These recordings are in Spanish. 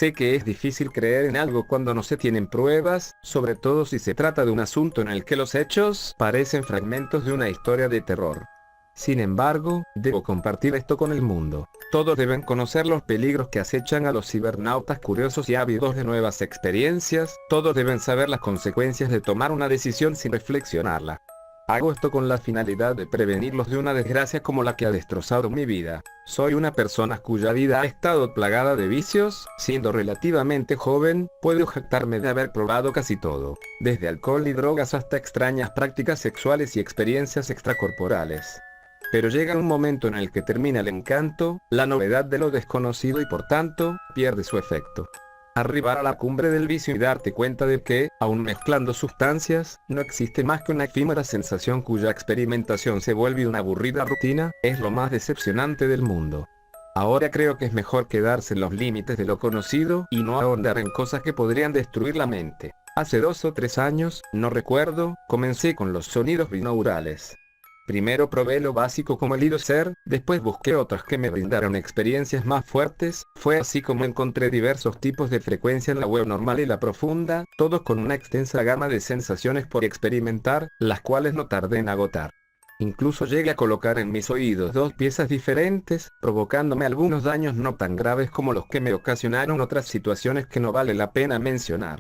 Sé que es difícil creer en algo cuando no se tienen pruebas, sobre todo si se trata de un asunto en el que los hechos parecen fragmentos de una historia de terror. Sin embargo, debo compartir esto con el mundo. Todos deben conocer los peligros que acechan a los cibernautas curiosos y ávidos de nuevas experiencias, todos deben saber las consecuencias de tomar una decisión sin reflexionarla. Hago esto con la finalidad de prevenirlos de una desgracia como la que ha destrozado mi vida. Soy una persona cuya vida ha estado plagada de vicios, siendo relativamente joven, puedo jactarme de haber probado casi todo, desde alcohol y drogas hasta extrañas prácticas sexuales y experiencias extracorporales. Pero llega un momento en el que termina el encanto, la novedad de lo desconocido y por tanto, pierde su efecto. Arribar a la cumbre del vicio y darte cuenta de que, aun mezclando sustancias, no existe más que una efímera sensación cuya experimentación se vuelve una aburrida rutina, es lo más decepcionante del mundo. Ahora creo que es mejor quedarse en los límites de lo conocido y no ahondar en cosas que podrían destruir la mente. Hace 2 o 3 años, no recuerdo, comencé con los sonidos binaurales. Primero probé lo básico como el ser, después busqué otros que me brindaron experiencias más fuertes, fue así como encontré diversos tipos de frecuencia en la web normal y la profunda, todos con una extensa gama de sensaciones por experimentar, las cuales no tardé en agotar. Incluso llegué a colocar en mis oídos 2 piezas diferentes, provocándome algunos daños no tan graves como los que me ocasionaron otras situaciones que no vale la pena mencionar.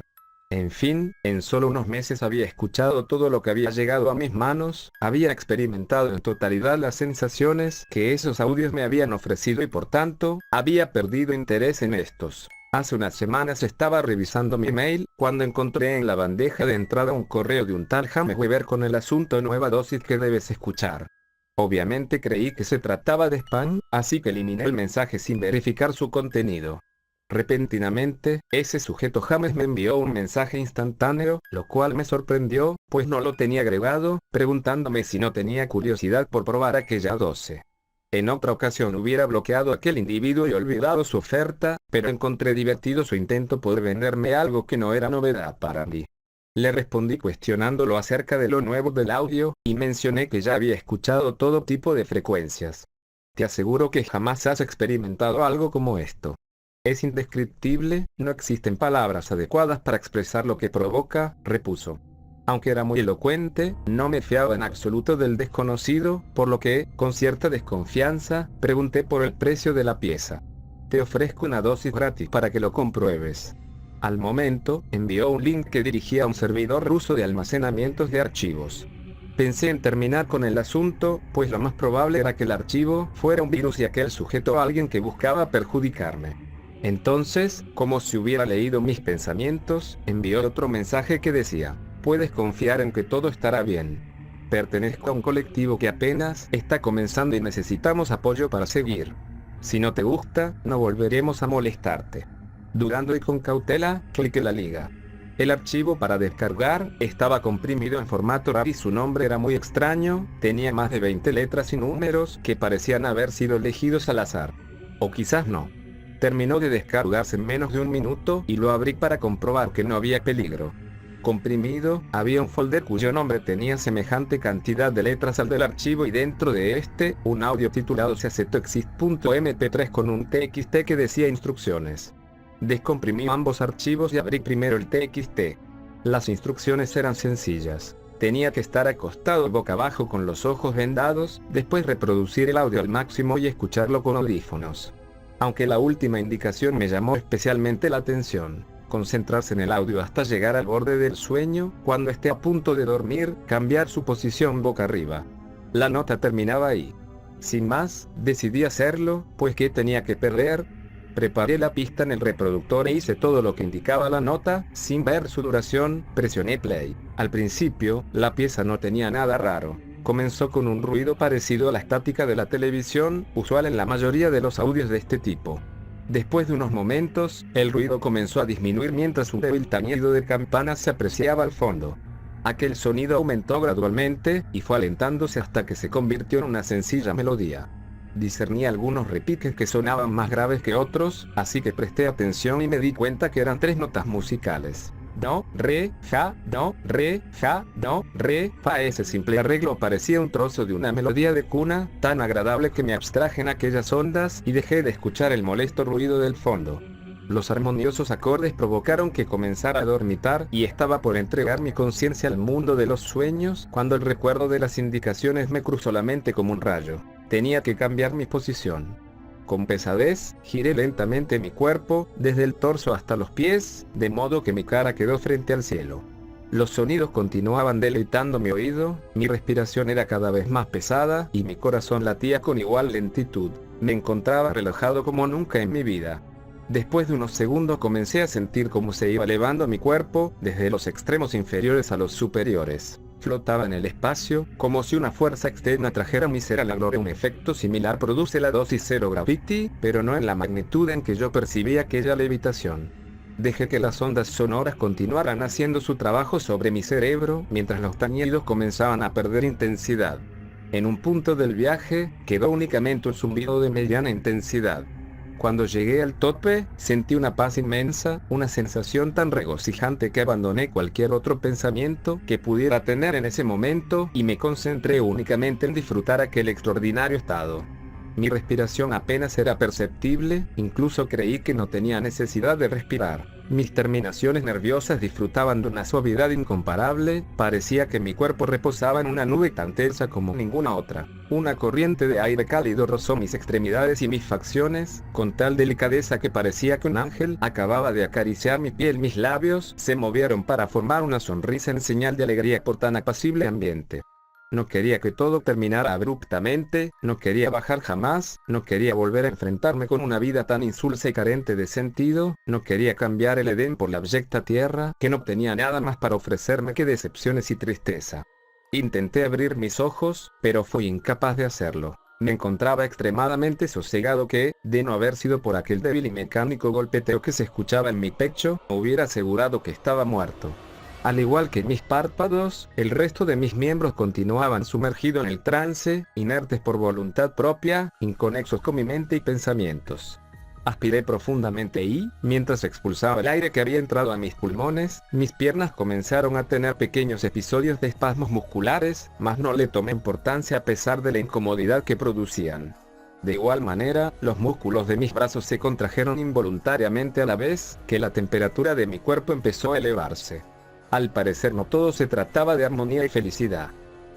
En fin, en solo unos meses había escuchado todo lo que había llegado a mis manos, había experimentado en totalidad las sensaciones que esos audios me habían ofrecido y por tanto, había perdido interés en estos. Hace unas semanas estaba revisando mi mail, cuando encontré en la bandeja de entrada un correo de un tal James Weber con el asunto nueva dosis que debes escuchar. Obviamente creí que se trataba de spam, así que eliminé el mensaje sin verificar su contenido. Repentinamente, ese sujeto James me envió un mensaje instantáneo, lo cual me sorprendió, pues no lo tenía agregado, preguntándome si no tenía curiosidad por probar aquella dosis. En otra ocasión hubiera bloqueado a aquel individuo y olvidado su oferta, pero encontré divertido su intento por venderme algo que no era novedad para mí. Le respondí cuestionándolo acerca de lo nuevo del audio, y mencioné que ya había escuchado todo tipo de frecuencias. Te aseguro que jamás has experimentado algo como esto. Es indescriptible, no existen palabras adecuadas para expresar lo que provoca, repuso. Aunque era muy elocuente, no me fiaba en absoluto del desconocido, por lo que, con cierta desconfianza, pregunté por el precio de la pieza. Te ofrezco una dosis gratis para que lo compruebes. Al momento, envió un link que dirigía a un servidor ruso de almacenamientos de archivos. Pensé en terminar con el asunto, pues lo más probable era que el archivo fuera un virus y aquel sujeto a alguien que buscaba perjudicarme. Entonces, como si hubiera leído mis pensamientos, envió otro mensaje que decía: puedes confiar en que todo estará bien. Pertenezco a un colectivo que apenas está comenzando y necesitamos apoyo para seguir. Si no te gusta, no volveremos a molestarte. Dudando y con cautela, cliqué la liga. El archivo para descargar estaba comprimido en formato RAR y su nombre era muy extraño, tenía más de 20 letras y números que parecían haber sido elegidos al azar. O quizás no. Terminó de descargarse en menos de un minuto y lo abrí para comprobar que no había peligro. Comprimido, había un folder cuyo nombre tenía semejante cantidad de letras al del archivo y dentro de este, un audio titulado seasettoexist.mp3 con un txt que decía instrucciones. Descomprimí ambos archivos y abrí primero el txt. Las instrucciones eran sencillas. Tenía que estar acostado boca abajo con los ojos vendados, después reproducir el audio al máximo y escucharlo con audífonos. Aunque la última indicación me llamó especialmente la atención. Concentrarse en el audio hasta llegar al borde del sueño, cuando esté a punto de dormir, cambiar su posición boca arriba. La nota terminaba ahí. Sin más, decidí hacerlo, pues ¿qué tenía que perder? Preparé la pista en el reproductor e hice todo lo que indicaba la nota, sin ver su duración, presioné play. Al principio, la pieza no tenía nada raro. Comenzó con un ruido parecido a la estática de la televisión, usual en la mayoría de los audios de este tipo. Después de unos momentos, el ruido comenzó a disminuir mientras un débil tañido de campanas se apreciaba al fondo. Aquel sonido aumentó gradualmente, y fue alentándose hasta que se convirtió en una sencilla melodía. Discerní algunos repiques que sonaban más graves que otros, así que presté atención y me di cuenta que eran 3 notas musicales. Do, re, fa, do, re, fa, do, re, fa. Ese simple arreglo parecía un trozo de una melodía de cuna, tan agradable que me abstraje en aquellas ondas y dejé de escuchar el molesto ruido del fondo. Los armoniosos acordes provocaron que comenzara a dormitar y estaba por entregar mi conciencia al mundo de los sueños cuando el recuerdo de las indicaciones me cruzó la mente como un rayo. Tenía que cambiar mi posición. Con pesadez, giré lentamente mi cuerpo, desde el torso hasta los pies, de modo que mi cara quedó frente al cielo. Los sonidos continuaban deleitando mi oído, mi respiración era cada vez más pesada y mi corazón latía con igual lentitud. Me encontraba relajado como nunca en mi vida. Después de unos segundos comencé a sentir cómo se iba elevando mi cuerpo, desde los extremos inferiores a los superiores. Flotaba en el espacio, como si una fuerza externa trajera mi ser a la gloria. Un efecto similar produce la dosis Zero Gravity, pero no en la magnitud en que yo percibí aquella levitación. Dejé que las ondas sonoras continuaran haciendo su trabajo sobre mi cerebro, mientras los tañidos comenzaban a perder intensidad. En un punto del viaje, quedó únicamente un zumbido de mediana intensidad. Cuando llegué al tope, sentí una paz inmensa, una sensación tan regocijante que abandoné cualquier otro pensamiento que pudiera tener en ese momento y me concentré únicamente en disfrutar aquel extraordinario estado. Mi respiración apenas era perceptible, incluso creí que no tenía necesidad de respirar. Mis terminaciones nerviosas disfrutaban de una suavidad incomparable, parecía que mi cuerpo reposaba en una nube tan tensa como ninguna otra. Una corriente de aire cálido rozó mis extremidades y mis facciones, con tal delicadeza que parecía que un ángel acababa de acariciar mi piel. Mis labios se movieron para formar una sonrisa en señal de alegría por tan apacible ambiente. No quería que todo terminara abruptamente, no quería bajar jamás, no quería volver a enfrentarme con una vida tan insulsa y carente de sentido, no quería cambiar el Edén por la abyecta tierra, que no tenía nada más para ofrecerme que decepciones y tristeza. Intenté abrir mis ojos, pero fui incapaz de hacerlo. Me encontraba extremadamente sosegado que, de no haber sido por aquel débil y mecánico golpeteo que se escuchaba en mi pecho, hubiera asegurado que estaba muerto. Al igual que mis párpados, el resto de mis miembros continuaban sumergidos en el trance, inertes por voluntad propia, inconexos con mi mente y pensamientos. Aspiré profundamente y, mientras expulsaba el aire que había entrado a mis pulmones, mis piernas comenzaron a tener pequeños episodios de espasmos musculares, mas no le tomé importancia a pesar de la incomodidad que producían. De igual manera, los músculos de mis brazos se contrajeron involuntariamente a la vez que la temperatura de mi cuerpo empezó a elevarse. Al parecer no todo se trataba de armonía y felicidad.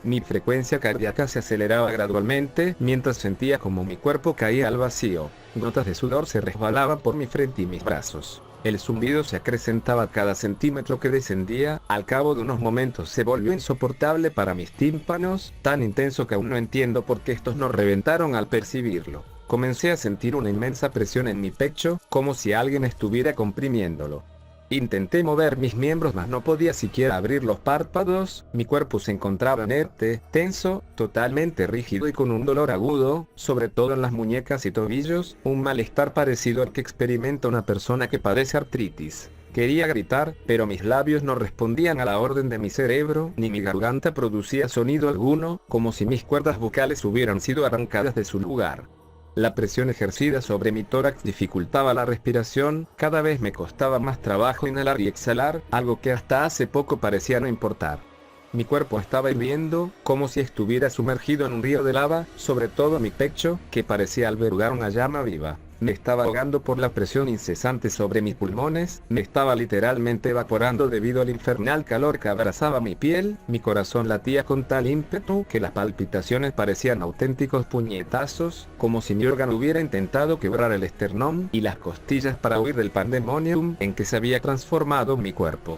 Mi frecuencia cardíaca se aceleraba gradualmente, mientras sentía como mi cuerpo caía al vacío. Gotas de sudor se resbalaban por mi frente y mis brazos. El zumbido se acrecentaba cada centímetro que descendía. Al cabo de unos momentos se volvió insoportable para mis tímpanos, tan intenso que aún no entiendo por qué estos no reventaron al percibirlo. Comencé a sentir una inmensa presión en mi pecho, como si alguien estuviera comprimiéndolo. Intenté mover mis miembros mas no podía siquiera abrir los párpados, mi cuerpo se encontraba inerte, tenso, totalmente rígido y con un dolor agudo, sobre todo en las muñecas y tobillos, un malestar parecido al que experimenta una persona que padece artritis. Quería gritar, pero mis labios no respondían a la orden de mi cerebro, ni mi garganta producía sonido alguno, como si mis cuerdas vocales hubieran sido arrancadas de su lugar. La presión ejercida sobre mi tórax dificultaba la respiración, cada vez me costaba más trabajo inhalar y exhalar, algo que hasta hace poco parecía no importar. Mi cuerpo estaba hirviendo, como si estuviera sumergido en un río de lava, sobre todo mi pecho, que parecía albergar una llama viva. Me estaba ahogando por la presión incesante sobre mis pulmones, me estaba literalmente evaporando debido al infernal calor que abrazaba mi piel, mi corazón latía con tal ímpetu que las palpitaciones parecían auténticos puñetazos, como si mi órgano hubiera intentado quebrar el esternón y las costillas para huir del pandemonium en que se había transformado mi cuerpo.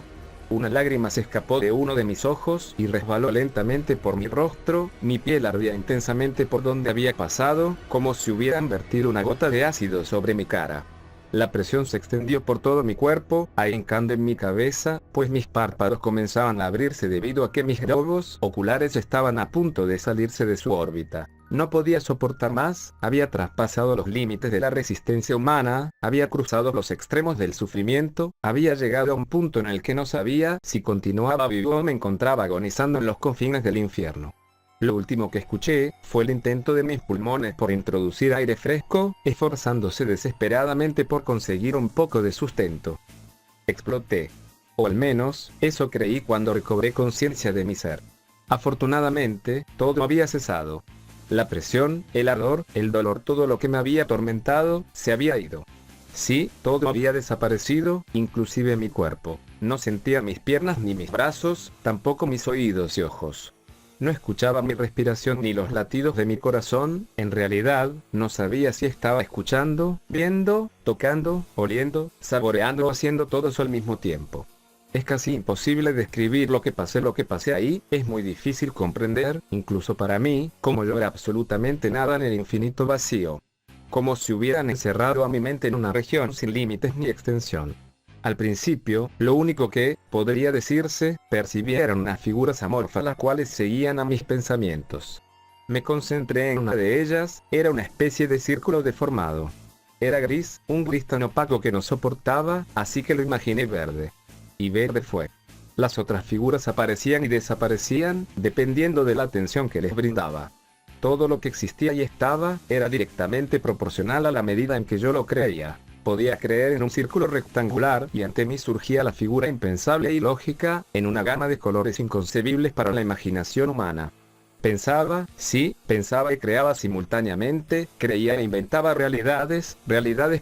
Una lágrima se escapó de uno de mis ojos y resbaló lentamente por mi rostro, mi piel ardía intensamente por donde había pasado, como si hubieran vertido una gota de ácido sobre mi cara. La presión se extendió por todo mi cuerpo, ahincando en mi cabeza, pues mis párpados comenzaban a abrirse debido a que mis globos oculares estaban a punto de salirse de su órbita. No podía soportar más, había traspasado los límites de la resistencia humana, había cruzado los extremos del sufrimiento, había llegado a un punto en el que no sabía si continuaba vivo o me encontraba agonizando en los confines del infierno. Lo último que escuché fue el intento de mis pulmones por introducir aire fresco, esforzándose desesperadamente por conseguir un poco de sustento. Exploté. O al menos, eso creí cuando recobré conciencia de mi ser. Afortunadamente, todo había cesado. La presión, el ardor, el dolor, todo lo que me había atormentado, se había ido. Sí, todo había desaparecido, inclusive mi cuerpo. No sentía mis piernas ni mis brazos, tampoco mis oídos y ojos. No escuchaba mi respiración ni los latidos de mi corazón. En realidad, no sabía si estaba escuchando, viendo, tocando, oliendo, saboreando o haciendo todo eso al mismo tiempo. Es casi imposible describir lo que pasé ahí. Es muy difícil comprender, incluso para mí, cómo yo era absolutamente nada en el infinito vacío. Como si hubieran encerrado a mi mente en una región sin límites ni extensión. Al principio, lo único que, podría decirse, percibía eran unas figuras amorfas las cuales seguían a mis pensamientos. Me concentré en una de ellas, era una especie de círculo deformado. Era gris, un gris tan opaco que no soportaba, así que lo imaginé verde. Y verde fue. Las otras figuras aparecían y desaparecían, dependiendo de la atención que les brindaba. Todo lo que existía y estaba, era directamente proporcional a la medida en que yo lo creía. Podía creer en un círculo rectangular y ante mí surgía la figura impensable y lógica, en una gama de colores inconcebibles para la imaginación humana. Pensaba, sí, pensaba y creaba simultáneamente, creía e inventaba realidades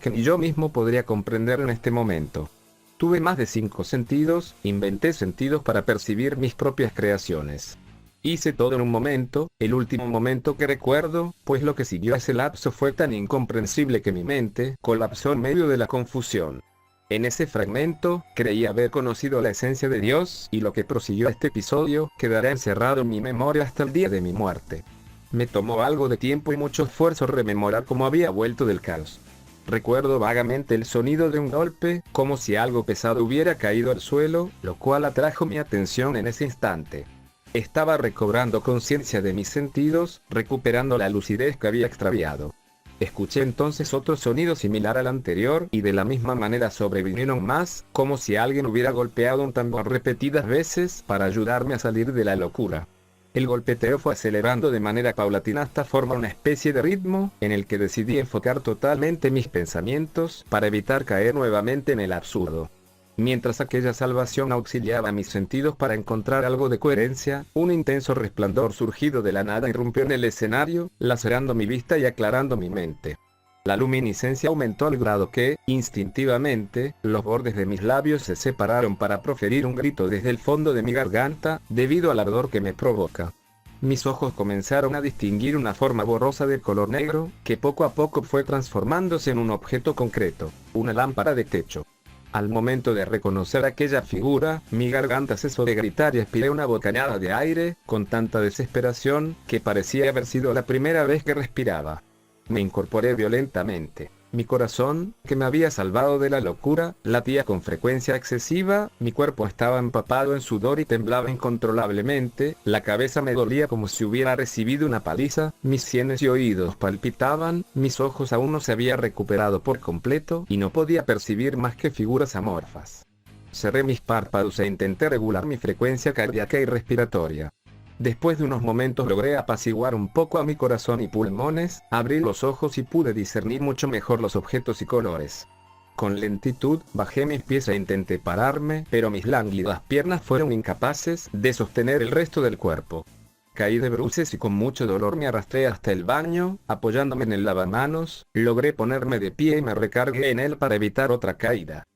que ni yo mismo podría comprender en este momento. Tuve más de 5 sentidos, inventé sentidos para percibir mis propias creaciones. Hice todo en un momento, el último momento que recuerdo, pues lo que siguió a ese lapso fue tan incomprensible que mi mente colapsó en medio de la confusión. En ese fragmento, creí haber conocido la esencia de Dios, y lo que prosiguió este episodio, quedará encerrado en mi memoria hasta el día de mi muerte. Me tomó algo de tiempo y mucho esfuerzo rememorar cómo había vuelto del caos. Recuerdo vagamente el sonido de un golpe, como si algo pesado hubiera caído al suelo, lo cual atrajo mi atención en ese instante. Estaba recobrando conciencia de mis sentidos, recuperando la lucidez que había extraviado. Escuché entonces otro sonido similar al anterior, y de la misma manera sobrevinieron más, como si alguien hubiera golpeado un tambor repetidas veces para ayudarme a salir de la locura. El golpeteo fue acelerando de manera paulatina hasta formar una especie de ritmo, en el que decidí enfocar totalmente mis pensamientos, para evitar caer nuevamente en el absurdo. Mientras aquella salvación auxiliaba a mis sentidos para encontrar algo de coherencia, un intenso resplandor surgido de la nada irrumpió en el escenario, lacerando mi vista y aclarando mi mente. La luminiscencia aumentó al grado que, instintivamente, los bordes de mis labios se separaron para proferir un grito desde el fondo de mi garganta, debido al ardor que me provoca. Mis ojos comenzaron a distinguir una forma borrosa de color negro, que poco a poco fue transformándose en un objeto concreto, una lámpara de techo. Al momento de reconocer aquella figura, mi garganta cesó de gritar y expiré una bocanada de aire, con tanta desesperación, que parecía haber sido la primera vez que respiraba. Me incorporé violentamente. Mi corazón, que me había salvado de la locura, latía con frecuencia excesiva, mi cuerpo estaba empapado en sudor y temblaba incontrolablemente, la cabeza me dolía como si hubiera recibido una paliza, mis sienes y oídos palpitaban, mis ojos aún no se habían recuperado por completo, y no podía percibir más que figuras amorfas. Cerré mis párpados e intenté regular mi frecuencia cardíaca y respiratoria. Después de unos momentos logré apaciguar un poco a mi corazón y pulmones, abrí los ojos y pude discernir mucho mejor los objetos y colores. Con lentitud, bajé mis pies e intenté pararme, pero mis lánguidas piernas fueron incapaces de sostener el resto del cuerpo. Caí de bruces y con mucho dolor me arrastré hasta el baño, apoyándome en el lavamanos, logré ponerme de pie y me recargué en él para evitar otra caída.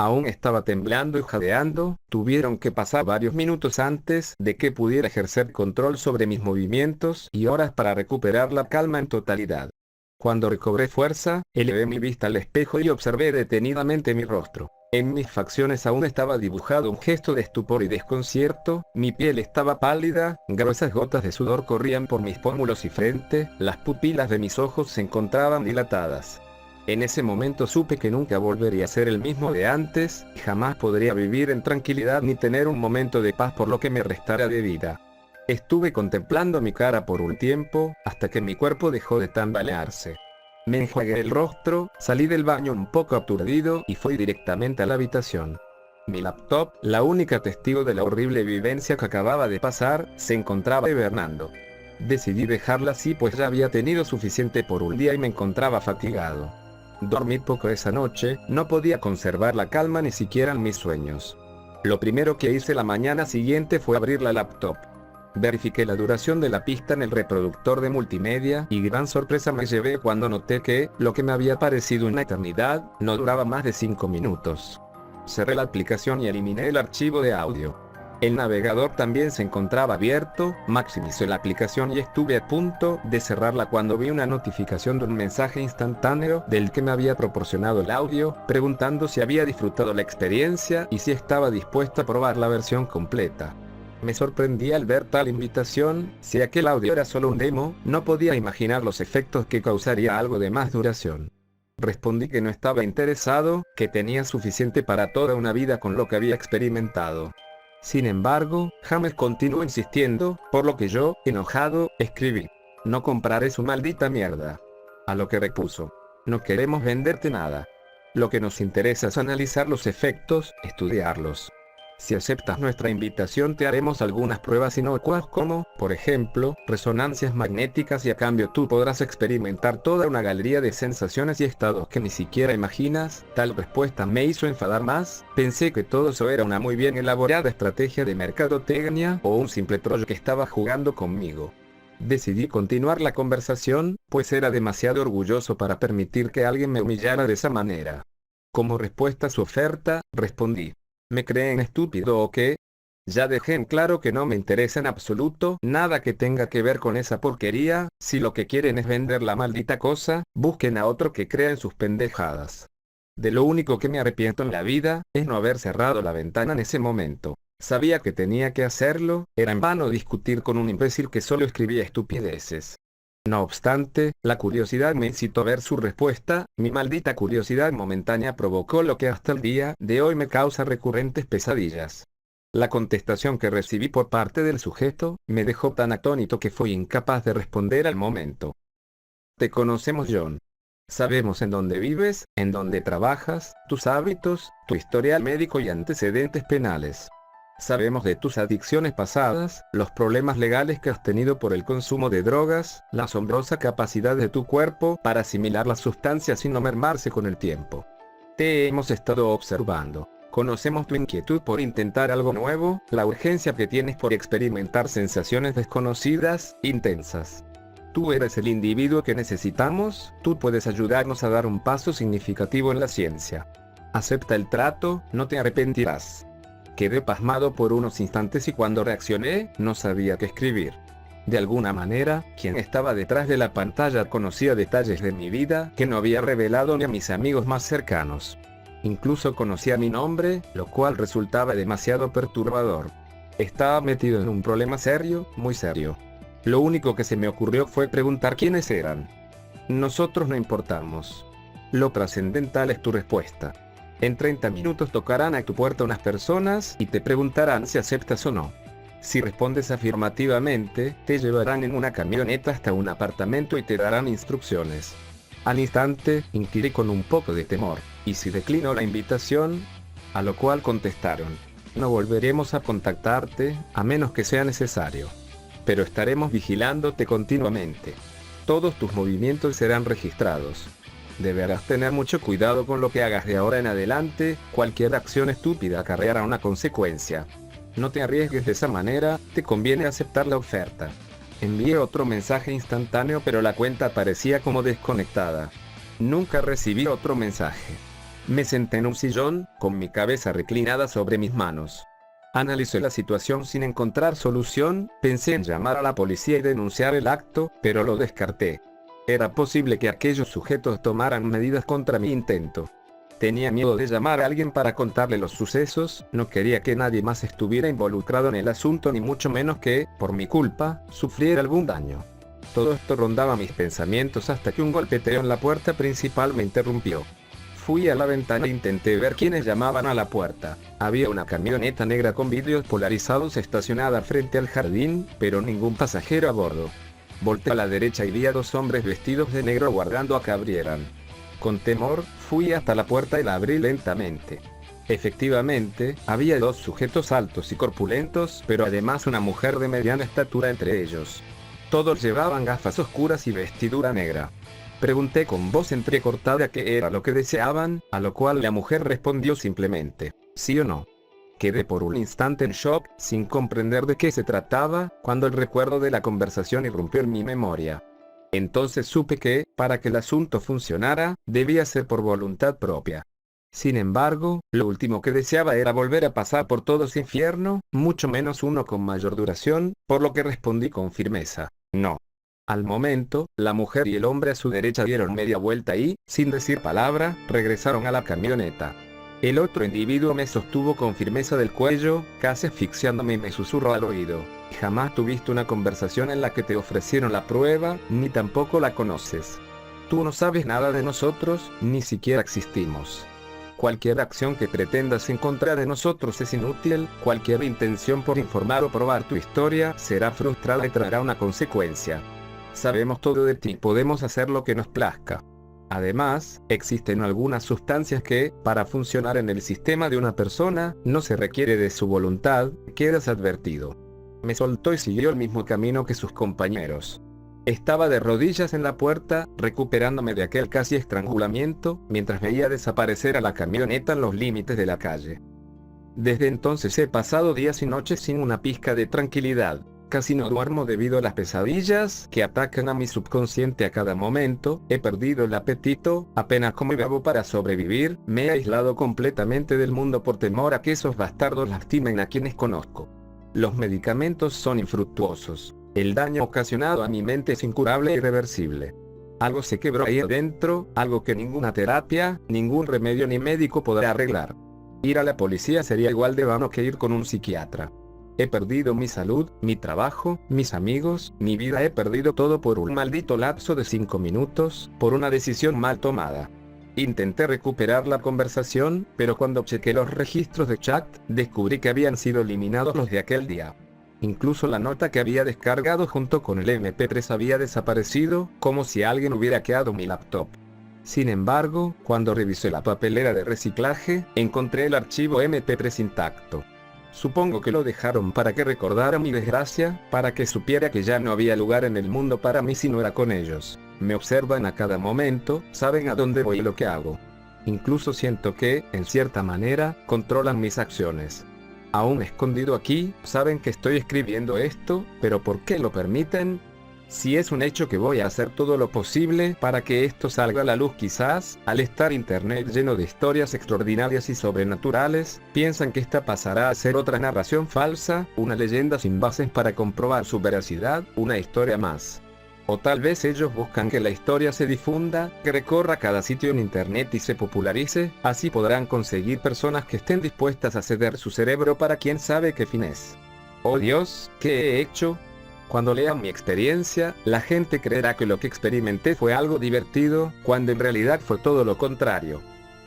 Aún estaba temblando y jadeando, tuvieron que pasar varios minutos antes de que pudiera ejercer control sobre mis movimientos y horas para recuperar la calma en totalidad. Cuando recobré fuerza, elevé mi vista al espejo y observé detenidamente mi rostro. En mis facciones aún estaba dibujado un gesto de estupor y desconcierto, mi piel estaba pálida, gruesas gotas de sudor corrían por mis pómulos y frente, las pupilas de mis ojos se encontraban dilatadas. En ese momento supe que nunca volvería a ser el mismo de antes, y jamás podría vivir en tranquilidad ni tener un momento de paz por lo que me restara de vida. Estuve contemplando mi cara por un tiempo, hasta que mi cuerpo dejó de tambalearse. Me enjuagué el rostro, salí del baño un poco aturdido y fui directamente a la habitación. Mi laptop, la única testigo de la horrible vivencia que acababa de pasar, se encontraba hibernando. Decidí dejarla así pues ya había tenido suficiente por un día y me encontraba fatigado. Dormí poco esa noche, no podía conservar la calma ni siquiera en mis sueños. Lo primero que hice la mañana siguiente fue abrir la laptop. Verifiqué la duración de la pista en el reproductor de multimedia y gran sorpresa me llevé cuando noté que, lo que me había parecido una eternidad, no duraba más de 5 minutos. Cerré la aplicación y eliminé el archivo de audio. El navegador también se encontraba abierto, maximicé la aplicación y estuve a punto de cerrarla cuando vi una notificación de un mensaje instantáneo del que me había proporcionado el audio, preguntando si había disfrutado la experiencia y si estaba dispuesto a probar la versión completa. Me sorprendí al ver tal invitación. Si aquel audio era solo un demo, no podía imaginar los efectos que causaría algo de más duración. Respondí que no estaba interesado, que tenía suficiente para toda una vida con lo que había experimentado. Sin embargo, James continuó insistiendo, por lo que yo, enojado, escribí: "No compraré su maldita mierda". A lo que repuso: "No queremos venderte nada. Lo que nos interesa es analizar los efectos, estudiarlos. Si aceptas nuestra invitación te haremos algunas pruebas inocuas como, por ejemplo, resonancias magnéticas y a cambio tú podrás experimentar toda una galería de sensaciones y estados que ni siquiera imaginas". Tal respuesta me hizo enfadar más. Pensé que todo eso era una muy bien elaborada estrategia de mercadotecnia o un simple trollo que estaba jugando conmigo. Decidí continuar la conversación, pues era demasiado orgulloso para permitir que alguien me humillara de esa manera. Como respuesta a su oferta, respondí: ¿me creen estúpido o qué? Ya dejé en claro que no me interesa en absoluto nada que tenga que ver con esa porquería. Si lo que quieren es vender la maldita cosa, busquen a otro que crea en sus pendejadas. De lo único que me arrepiento en la vida, es no haber cerrado la ventana en ese momento. Sabía que tenía que hacerlo, era en vano discutir con un imbécil que solo escribía estupideces. No obstante, la curiosidad me incitó a ver su respuesta. Mi maldita curiosidad momentánea provocó lo que hasta el día de hoy me causa recurrentes pesadillas. La contestación que recibí por parte del sujeto, me dejó tan atónito que fui incapaz de responder al momento. Te conocemos, John. Sabemos en dónde vives, en dónde trabajas, tus hábitos, tu historial médico y antecedentes penales. Sabemos de tus adicciones pasadas, los problemas legales que has tenido por el consumo de drogas, la asombrosa capacidad de tu cuerpo para asimilar las sustancias y no mermarse con el tiempo. Te hemos estado observando. Conocemos tu inquietud por intentar algo nuevo, la urgencia que tienes por experimentar sensaciones desconocidas, intensas. Tú eres el individuo que necesitamos, tú puedes ayudarnos a dar un paso significativo en la ciencia. Acepta el trato, no te arrepentirás. Quedé pasmado por unos instantes y cuando reaccioné, no sabía qué escribir. De alguna manera, quien estaba detrás de la pantalla conocía detalles de mi vida que no había revelado ni a mis amigos más cercanos. Incluso conocía mi nombre, lo cual resultaba demasiado perturbador. Estaba metido en un problema serio, muy serio. Lo único que se me ocurrió fue preguntar quiénes eran. Nosotros no importamos. Lo trascendental es tu respuesta. En 30 minutos tocarán a tu puerta unas personas y te preguntarán si aceptas o no. Si respondes afirmativamente, te llevarán en una camioneta hasta un apartamento y te darán instrucciones. Al instante, inquirí con un poco de temor: ¿y si declino la invitación? A lo cual contestaron: no volveremos a contactarte, a menos que sea necesario. Pero estaremos vigilándote continuamente. Todos tus movimientos serán registrados. Deberás tener mucho cuidado con lo que hagas de ahora en adelante, cualquier acción estúpida acarreará una consecuencia. No te arriesgues de esa manera, te conviene aceptar la oferta. Envié otro mensaje instantáneo pero la cuenta parecía como desconectada. Nunca recibí otro mensaje. Me senté en un sillón, con mi cabeza reclinada sobre mis manos. Analicé la situación sin encontrar solución, pensé en llamar a la policía y denunciar el acto, pero lo descarté. Era posible que aquellos sujetos tomaran medidas contra mi intento. Tenía miedo de llamar a alguien para contarle los sucesos, no quería que nadie más estuviera involucrado en el asunto ni mucho menos que, por mi culpa, sufriera algún daño. Todo esto rondaba mis pensamientos hasta que un golpeteo en la puerta principal me interrumpió. Fui a la ventana e intenté ver quiénes llamaban a la puerta. Había una camioneta negra con vidrios polarizados estacionada frente al jardín, pero ningún pasajero a bordo. Volté a la derecha y vi a 2 hombres vestidos de negro aguardando a que abrieran. Con temor, fui hasta la puerta y la abrí lentamente. Efectivamente, había 2 sujetos altos y corpulentos, pero además una mujer de mediana estatura entre ellos. Todos llevaban gafas oscuras y vestidura negra. Pregunté con voz entrecortada qué era lo que deseaban, a lo cual la mujer respondió simplemente: ¿sí o no? Quedé por un instante en shock, sin comprender de qué se trataba, cuando el recuerdo de la conversación irrumpió en mi memoria. Entonces supe que, para que el asunto funcionara, debía ser por voluntad propia. Sin embargo, lo último que deseaba era volver a pasar por todo ese infierno, mucho menos uno con mayor duración, por lo que respondí con firmeza: no. Al momento, la mujer y el hombre a su derecha dieron media vuelta y, sin decir palabra, regresaron a la camioneta. El otro individuo me sostuvo con firmeza del cuello, casi asfixiándome, y me susurró al oído: jamás tuviste una conversación en la que te ofrecieron la prueba, ni tampoco la conoces. Tú no sabes nada de nosotros, ni siquiera existimos. Cualquier acción que pretendas en contra de nosotros es inútil, cualquier intención por informar o probar tu historia será frustrada y traerá una consecuencia. Sabemos todo de ti y podemos hacer lo que nos plazca. Además, existen algunas sustancias que, para funcionar en el sistema de una persona, no se requiere de su voluntad. Quedas advertido. Me soltó y siguió el mismo camino que sus compañeros. Estaba de rodillas en la puerta, recuperándome de aquel casi estrangulamiento, mientras veía desaparecer a la camioneta en los límites de la calle. Desde entonces he pasado días y noches sin una pizca de tranquilidad. Casi no duermo debido a las pesadillas que atacan a mi subconsciente a cada momento. He perdido el apetito, apenas como y bebo para sobrevivir. Me he aislado completamente del mundo por temor a que esos bastardos lastimen a quienes conozco. Los medicamentos son infructuosos. El daño ocasionado a mi mente es incurable e irreversible. Algo se quebró ahí adentro, algo que ninguna terapia, ningún remedio ni médico podrá arreglar. Ir a la policía sería igual de vano que ir con un psiquiatra. He perdido mi salud, mi trabajo, mis amigos, mi vida. He perdido todo por un maldito lapso de 5 minutos, por una decisión mal tomada. Intenté recuperar la conversación, pero cuando chequé los registros de chat, descubrí que habían sido eliminados los de aquel día. Incluso la nota que había descargado junto con el MP3 había desaparecido, como si alguien hubiera hackeado mi laptop. Sin embargo, cuando revisé la papelera de reciclaje, encontré el archivo MP3 intacto. Supongo que lo dejaron para que recordara mi desgracia, para que supiera que ya no había lugar en el mundo para mí si no era con ellos. Me observan a cada momento, saben a dónde voy y lo que hago. Incluso siento que, en cierta manera, controlan mis acciones. Aún escondido aquí, saben que estoy escribiendo esto, pero ¿por qué lo permiten? Si es un hecho que voy a hacer todo lo posible para que esto salga a la luz. Quizás, al estar internet lleno de historias extraordinarias y sobrenaturales, piensan que esta pasará a ser otra narración falsa, una leyenda sin bases para comprobar su veracidad, una historia más. O tal vez ellos buscan que la historia se difunda, que recorra cada sitio en internet y se popularice. Así podrán conseguir personas que estén dispuestas a ceder su cerebro para quién sabe qué fines. Oh Dios, ¿qué he hecho? Cuando lean mi experiencia, la gente creerá que lo que experimenté fue algo divertido, cuando en realidad fue todo lo contrario.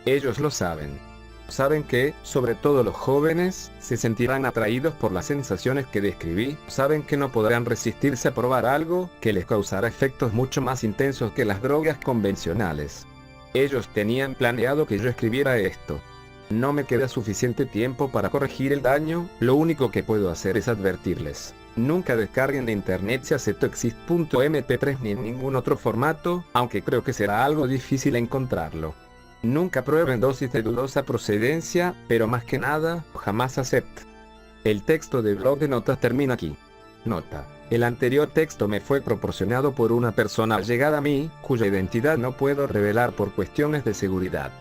Ellos lo saben. Saben que, sobre todo los jóvenes, se sentirán atraídos por las sensaciones que describí. Saben que no podrán resistirse a probar algo que les causará efectos mucho más intensos que las drogas convencionales. Ellos tenían planeado que yo escribiera esto. No me queda suficiente tiempo para corregir el daño. Lo único que puedo hacer es advertirles: nunca descarguen de internet ciasettoexist.mp3 ni en ningún otro formato, aunque creo que será algo difícil encontrarlo. Nunca prueben dosis de dudosa procedencia, pero más que nada, jamás acepten. El texto del blog de notas termina aquí. Nota: el anterior texto me fue proporcionado por una persona allegada a mí, cuya identidad no puedo revelar por cuestiones de seguridad.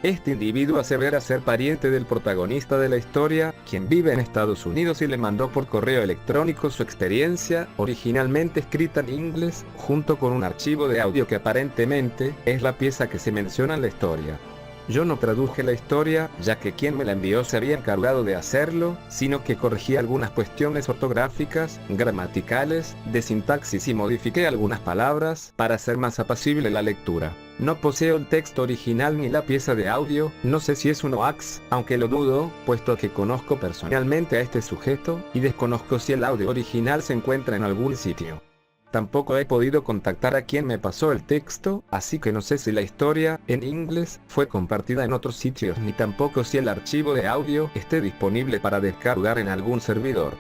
Este individuo asevera ser pariente del protagonista de la historia, quien vive en Estados Unidos, y le mandó por correo electrónico su experiencia, originalmente escrita en inglés, junto con un archivo de audio que aparentemente es la pieza que se menciona en la historia. Yo no traduje la historia, ya que quien me la envió se había encargado de hacerlo, sino que corregí algunas cuestiones ortográficas, gramaticales, de sintaxis y modifiqué algunas palabras para hacer más apacible la lectura. No poseo el texto original ni la pieza de audio. No sé si es un hoax, aunque lo dudo, puesto que conozco personalmente a este sujeto, y desconozco si el audio original se encuentra en algún sitio. Tampoco he podido contactar a quien me pasó el texto, así que no sé si la historia, en inglés, fue compartida en otros sitios, ni tampoco si el archivo de audio esté disponible para descargar en algún servidor.